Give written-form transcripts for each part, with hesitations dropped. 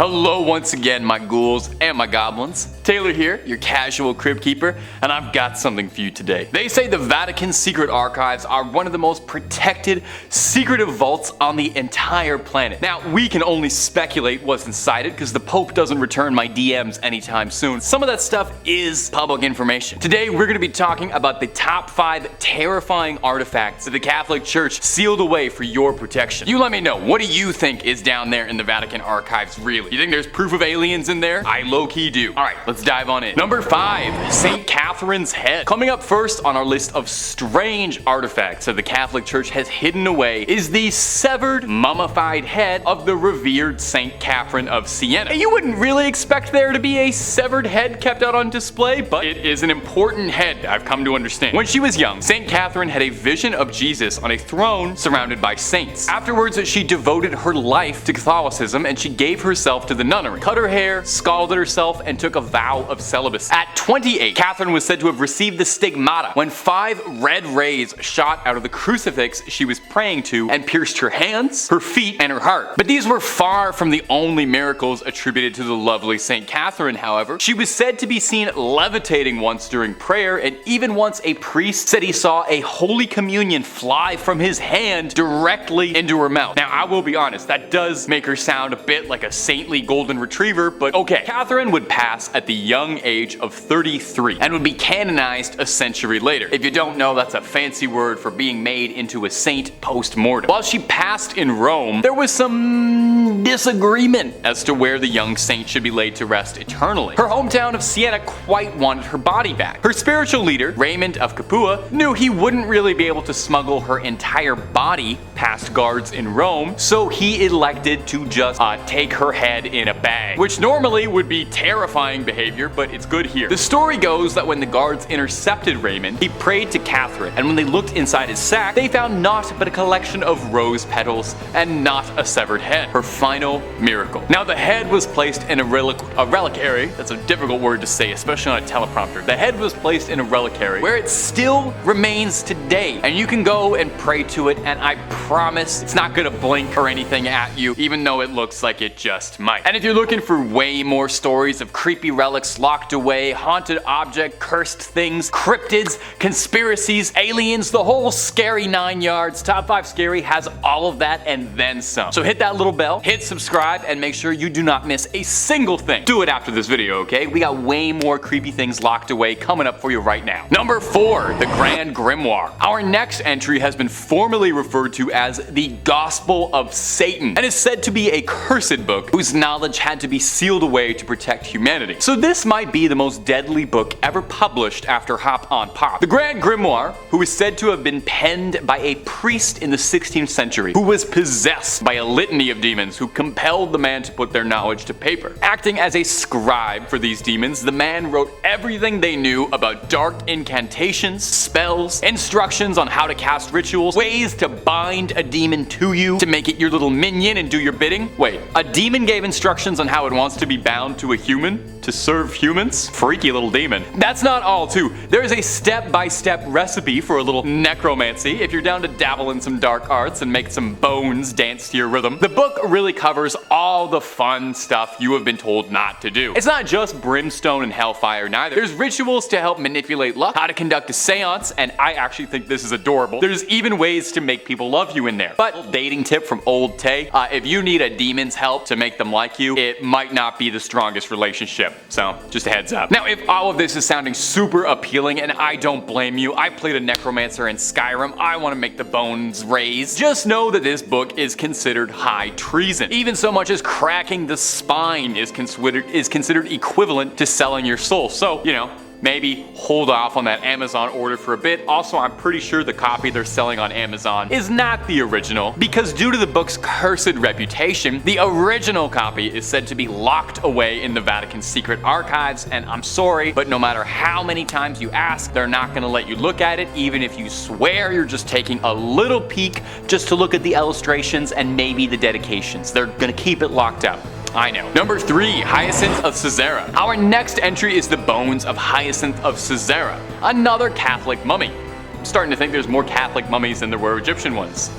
Hello once again, my ghouls and my goblins. Taylor here, your casual crypt keeper, and I've got something for you today. They say the Vatican's secret archives are one of the most protected, secretive vaults on the entire planet. Now, we can only speculate what's inside it because the Pope doesn't return my DMs anytime soon. Some of that stuff is public information. Today, we're going to be talking about the top 5 terrifying artifacts that the Catholic Church sealed away for your protection. You let me know, what do you think is down there in the Vatican archives, really? You think there's proof of aliens in there? I low-key do. Alright, let's dive on in. Number 5, St. Catherine's head. Coming up first on our list of strange artifacts that the Catholic Church has hidden away is the severed, mummified head of the revered St. Catherine of Siena. You wouldn't really expect there to be a severed head kept out on display, but it is an important head, I've come to understand. When she was young, St. Catherine had a vision of Jesus on a throne surrounded by saints. Afterwards, she devoted her life to Catholicism and she gave herself to the nunnery, cut her hair, scalded herself, and took a vow of celibacy. At 28, Catherine was said to have received the stigmata when 5 red rays shot out of the crucifix she was praying to and pierced her hands, her feet, and her heart. But these were far from the only miracles attributed to the lovely St. Catherine, however. She was said to be seen levitating once during prayer, and even once a priest said he saw a Holy Communion fly from his hand directly into her mouth. Now, I will be honest, that does make her sound a bit like a saintly golden retriever, but okay. Catherine would pass at the young age of 33 and would be canonized a century later. If you don't know, that's a fancy word for being made into a saint post-mortem. While she passed in Rome, there was some disagreement as to where the young saint should be laid to rest eternally. Her hometown of Siena quite wanted her body back. Her spiritual leader, Raymond of Capua, knew he wouldn't really be able to smuggle her entire body past guards in Rome, so he elected to just take her head in a bag, which normally would be terrifying behavior, but it's good here. The story goes that when the guards intercepted Raymond, he prayed to Catherine, and when they looked inside his sack, they found naught but a collection of rose petals and not a severed head. Her final miracle. Now, the head was placed in a reliquary. That's a difficult word to say, especially on a teleprompter. The head was placed in a reliquary where it still remains today, and you can go and pray to it, and I promise it's not gonna blink or anything at you, even though it looks like it just might. And if you're looking for way more stories of creepy relics locked away, haunted object, cursed things, cryptids, conspiracies, aliens, the whole scary 9 yards, Top 5 Scary has all of that and then some. So hit that little bell, hit subscribe, and make sure you do not miss a single thing. Do it after this video, okay? We got way more creepy things locked away coming up for you right now. Number 4, the Grand Grimoire. Our next entry has been formally referred to as the Gospel of Satan and is said to be a cursed book whose knowledge had to be sealed away to protect humanity. So this might be the most deadly book ever published after Hop on Pop. The Grand Grimoire, who is said to have been penned by a priest in the 16th century who was possessed by a litany of demons who compelled the man to put their knowledge to paper. Acting as a scribe for these demons, the man wrote everything they knew about dark incantations, spells, instructions on how to cast rituals, ways to bind a demon to you to make it your little minion and do your bidding. Wait, a demon gave instructions on how it wants to be bound to a human to serve humans? Freaky little demon. That's not all too. There is a step-by-step recipe for a little necromancy if you're down to dabble in some dark arts and make some bones dance to your rhythm. The book really covers all the fun stuff you have been told not to do. It's not just brimstone and hellfire neither. There's rituals to help manipulate luck, how to conduct a seance, and I actually think this is adorable. There's even ways to make people love you in there. But dating tip from old Tay, if you need a demon's help to make them like you, it might not be the strongest relationship. So, just a heads up. Now, if all of this is sounding super appealing, and I don't blame you, I played a necromancer in Skyrim, I want to make the bones raise, just know that this book is considered high treason. Even so much as cracking the spine is considered equivalent to selling your soul. So, you know, maybe hold off on that Amazon order for a bit. Also, I'm pretty sure the copy they're selling on Amazon is not the original, because due to the book's cursed reputation, the original copy is said to be locked away in the Vatican's secret archives, and I'm sorry, but no matter how many times you ask, they're not gonna let you look at it, even if you swear you're just taking a little peek just to look at the illustrations and maybe the dedications. They're gonna keep it locked up. I know. Number 3, Hyacinth of Caesarea. Our next entry is the bones of Hyacinth of Caesarea, another Catholic mummy. I'm starting to think there's more Catholic mummies than there were Egyptian ones.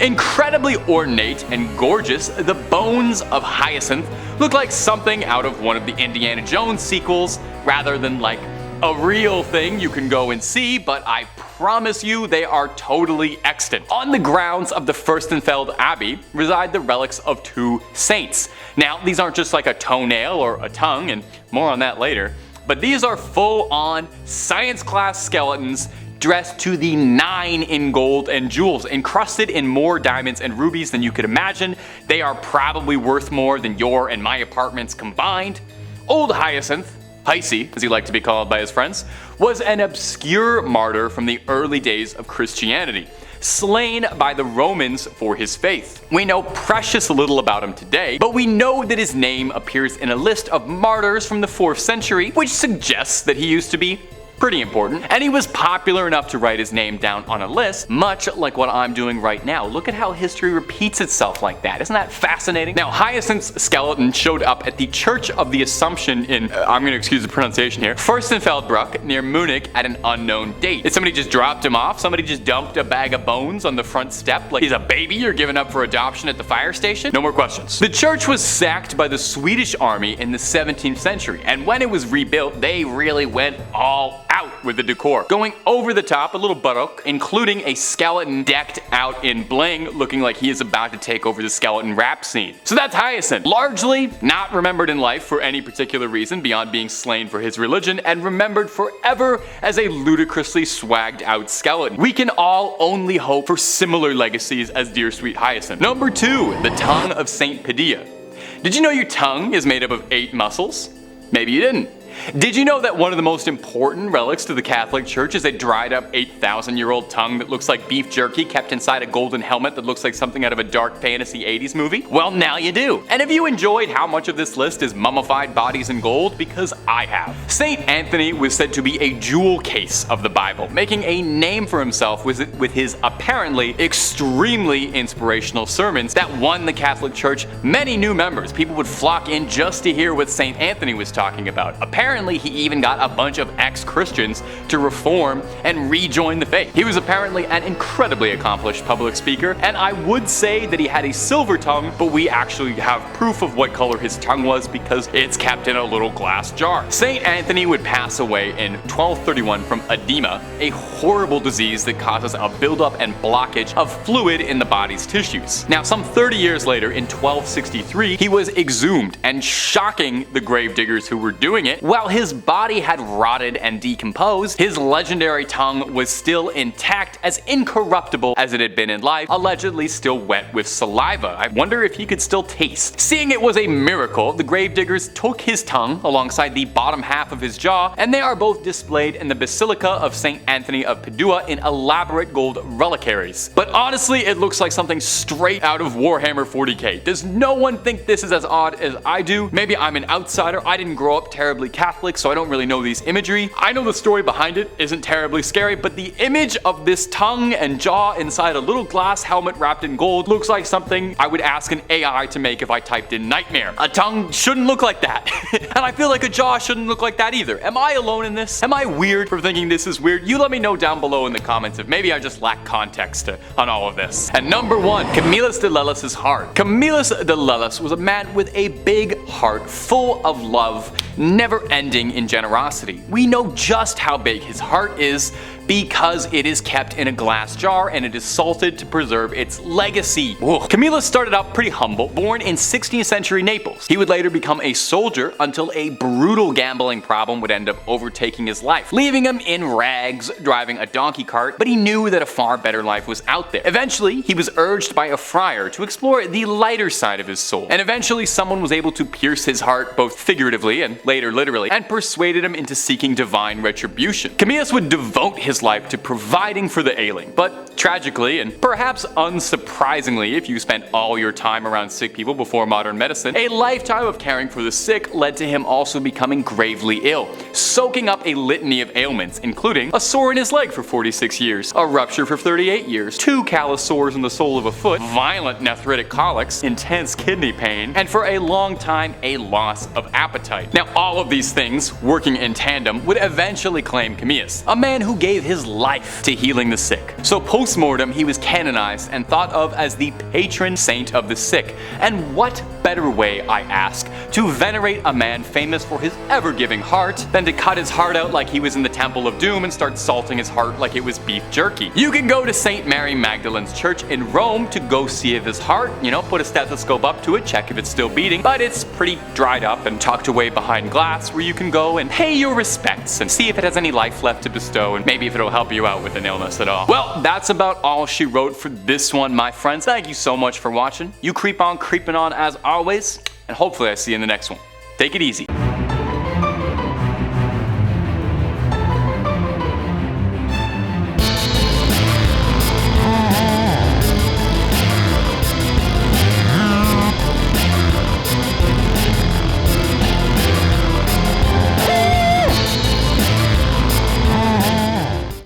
Incredibly ornate and gorgeous, the bones of Hyacinth look like something out of one of the Indiana Jones sequels rather than like a real thing you can go and see, but I promise you they are totally extant. On the grounds of the Fürstenfeld Abbey reside the relics of 2 saints. Now, these aren't just like a toenail or a tongue, and more on that later, but these are full-on science class skeletons dressed to the 9 in gold and jewels, encrusted in more diamonds and rubies than you could imagine. They are probably worth more than your and my apartments combined. Old Hyacinth, Hycy, as he liked to be called by his friends, was an obscure martyr from the early days of Christianity, slain by the Romans for his faith. We know precious little about him today, but we know that his name appears in a list of martyrs from the 4th century, which suggests that he used to be pretty important, and he was popular enough to write his name down on a list, much like what I'm doing right now. Look at how history repeats itself like that. Isn't that fascinating? Now, Hyacinth's skeleton showed up at the Church of the Assumption in, I'm gonna excuse the pronunciation here, Fürstenfeldbruck near Munich at an unknown date. Did somebody just dropped him off? Somebody just dumped a bag of bones on the front step like he's a baby you're giving up for adoption at the fire station? No more questions. The church was sacked by the Swedish army in the 17th century, and when it was rebuilt, they really went all out with the decor, going over the top, a little baroque, including a skeleton decked out in bling, looking like he is about to take over the skeleton rap scene. So that's Hyacinth, largely not remembered in life for any particular reason beyond being slain for his religion, and remembered forever as a ludicrously swagged out skeleton. We can all only hope for similar legacies as dear sweet Hyacinth. Number 2, the tongue of Saint Padua. Did you know your tongue is made up of 8 muscles? Maybe you didn't. Did you know that one of the most important relics to the Catholic Church is a dried up 8,000-year-old tongue that looks like beef jerky kept inside a golden helmet that looks like something out of a dark fantasy 80s movie? Well, now you do. And have you enjoyed how much of this list is mummified bodies in gold? Because I have. St. Anthony was said to be a jewel case of the Bible, making a name for himself with his apparently extremely inspirational sermons that won the Catholic Church many new members. People would flock in just to hear what St. Anthony was talking about. Apparently, he even got a bunch of ex-Christians to reform and rejoin the faith. He was apparently an incredibly accomplished public speaker, and I would say that he had a silver tongue, but we actually have proof of what color his tongue was because it's kept in a little glass jar. St. Anthony would pass away in 1231 from edema, a horrible disease that causes a buildup and blockage of fluid in the body's tissues. Now, some 30 years later, in 1263, he was exhumed, and shocking the gravediggers who were doing it, while his body had rotted and decomposed, his legendary tongue was still intact, as incorruptible as it had been in life, allegedly still wet with saliva. I wonder if he could still taste. Seeing it was a miracle, the gravediggers took his tongue alongside the bottom half of his jaw, and they are both displayed in the Basilica of St. Anthony of Padua in elaborate gold reliquaries. But honestly, it looks like something straight out of Warhammer 40k. Does no one think this is as odd as I do? Maybe I'm an outsider. I didn't grow up terribly Catholic, so I don't really know these imagery. I know the story behind it isn't terribly scary, but the image of this tongue and jaw inside a little glass helmet wrapped in gold looks like something I would ask an AI to make if I typed in nightmare. A tongue shouldn't look like that. And I feel like a jaw shouldn't look like that either. Am I alone in this? Am I weird for thinking this is weird? You let me know down below in the comments if maybe I just lack context on all of this. And number 1, Camillus de Lellis' heart. Camillus de Lellis was a man with a big heart, full of love, never ending in generosity. We know just how big his heart is because it is kept in a glass jar and it is salted to preserve its legacy. Whoa. Camillus started out pretty humble, born in 16th century Naples. He would later become a soldier until a brutal gambling problem would end up overtaking his life, leaving him in rags driving a donkey cart, but he knew that a far better life was out there. Eventually, he was urged by a friar to explore the lighter side of his soul, and eventually someone was able to pierce his heart both figuratively and later literally, and persuaded him into seeking divine retribution. Camillus would devote his life to providing for the ailing, but tragically, and perhaps unsurprisingly if you spent all your time around sick people before modern medicine, a lifetime of caring for the sick led to him also becoming gravely ill, soaking up a litany of ailments, including a sore in his leg for 46 years, a rupture for 38 years, 2 callous sores in the sole of a foot, violent nephritic colics, intense kidney pain, and for a long time, a loss of appetite. Now, all of these things, working in tandem, would eventually claim Camillus, a man who gave his life to healing the sick. So post-mortem, he was canonized and thought of as the patron saint of the sick. And what better way, I ask, to venerate a man famous for his ever-giving heart than to cut his heart out like he was in the Temple of Doom and start salting his heart like it was beef jerky. You can go to St. Mary Magdalene's Church in Rome to go see if his heart, put a stethoscope up to it, check if it's still beating, but it's pretty dried up and tucked away behind glass where you can go and pay your respects and see if it has any life left to bestow and maybe if it'll help you out with an illness at all. Well, that's about all she wrote for this one, my friends. Thank you so much for watching. You keep on creeping on as always, and hopefully I see you in the next one. Take it easy.